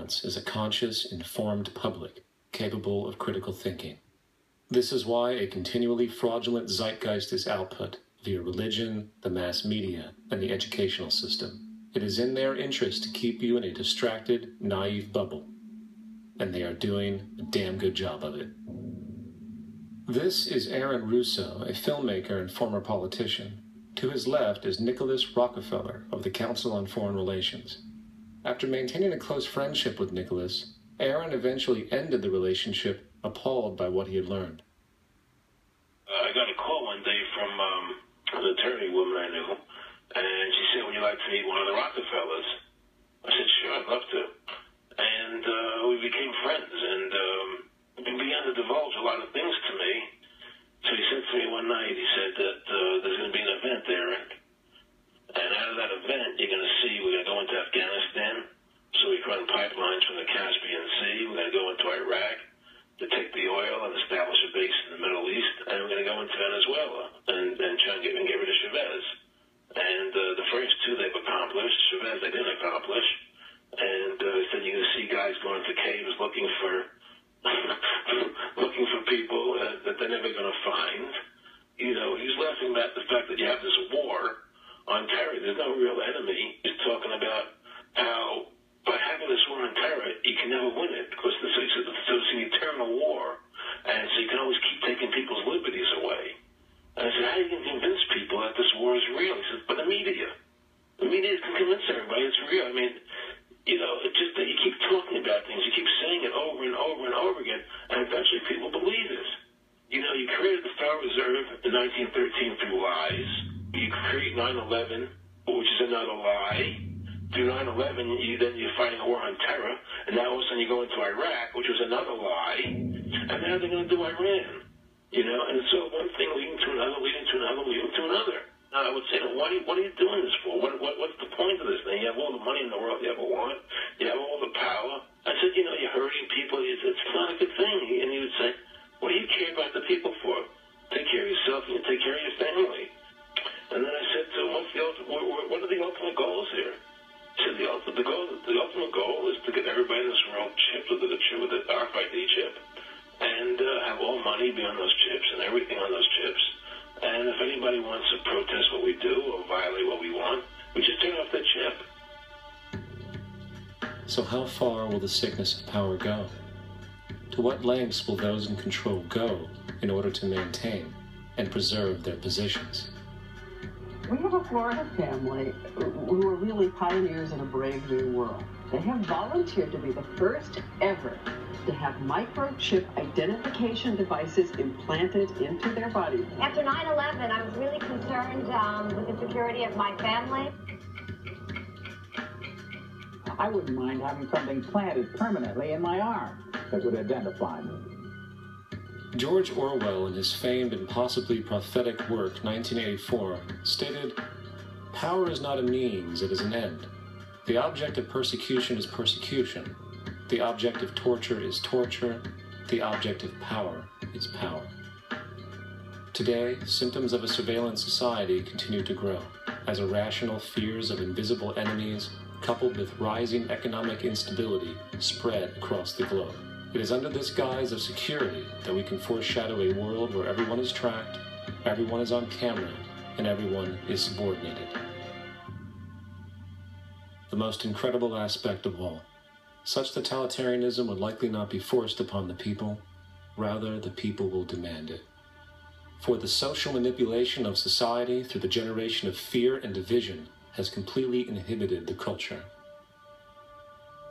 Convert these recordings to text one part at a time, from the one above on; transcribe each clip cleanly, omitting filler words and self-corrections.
wants is a conscious, informed public, capable of critical thinking. This is why a continually fraudulent zeitgeist is output via religion, the mass media, and the educational system. It is in their interest to keep you in a distracted, naive bubble, and they are doing a damn good job of it. This is Aaron Russo, a filmmaker and former politician. To his left is Nicholas Rockefeller of the Council on Foreign Relations. After maintaining a close friendship with Nicholas, Aaron eventually ended the relationship, appalled by what he had learned. I got a call one day from an attorney woman I knew, and she said, "Would you like to meet one of the Rockefellers?" I said, "Sure, I'd love to." And we became friends, and he began to divulge a lot of things to me. So he said to me one night, he said that there's going to be an event there, and out of that event, you're going to see we're going to go into Afghanistan, so we can run pipelines from the Caspian Sea. We're going to go into Iraq to take the oil and establish a base in the Middle East, and we're going to go into Venezuela and try and get rid of Chavez. And the first two they've accomplished. Chavez they didn't accomplish. And he said you're going to see guys going to caves looking for people that they're never going to find. You know, he's laughing at the fact that you have this war on terror. There's no real enemy. He's talking about how by having this war on terror, you can never win it because it's an eternal war. And so you can always keep taking people's liberties away. And I said, how are you going to convince people that this war is real? He said, but the media. The media can convince everybody it's real. I mean, you know, it's just that you keep talking about things. You keep saying it over and over and over again, and eventually people believe it. You know, you created the Federal Reserve in 1913 through lies. You create 9/11, which is another lie. Through 9/11, you're fighting a war on terror, and now all of a sudden you go into Iraq, which was another lie, and now they're going to do Iran. You know, and so one thing leading to another, leading to another, leading to another. Now, I would say, what are you doing this for? What's the point of this thing? You have all the money in the world you ever want. You have all the power. I said, you know, you're hurting people. It's not a good thing. And he would say, what do you care about the people for? Take care of yourself and you take care of your family. And then I said to him, what are the ultimate goals here? He said, the ultimate goal is to get everybody in this world chipped with the RFID chip and have all money be on those chips and everything on those chips. And if anybody wants to protest what we do or violate what we want, we just turn off the chip. So how far will the sickness of power go? To what lengths will those in control go in order to maintain and preserve their positions? We have a Florida family who are really pioneers in a brave new world. They have volunteered to be the first ever to have microchip identification devices implanted into their bodies. After 9/11, I was really concerned with the security of my family. I wouldn't mind having something planted permanently in my arm that would identify me. George Orwell, in his famed and possibly prophetic work, 1984, stated, "Power is not a means, it is an end. The object of persecution is persecution. The object of torture is torture. The object of power is power." Today, symptoms of a surveillance society continue to grow, as irrational fears of invisible enemies, coupled with rising economic instability, spread across the globe. It is under this guise of security that we can foreshadow a world where everyone is tracked, everyone is on camera, and everyone is subordinated. The most incredible aspect of all, such totalitarianism would likely not be forced upon the people, rather the people will demand it. For the social manipulation of society through the generation of fear and division has completely inhibited the culture.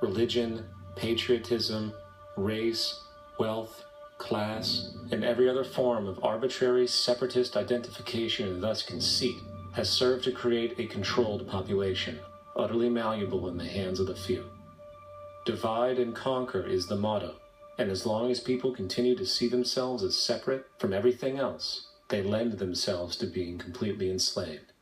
Religion, patriotism, race, wealth, class, and every other form of arbitrary separatist identification and thus conceit has served to create a controlled population, utterly malleable in the hands of the few. Divide and conquer is the motto, and as long as people continue to see themselves as separate from everything else, they lend themselves to being completely enslaved.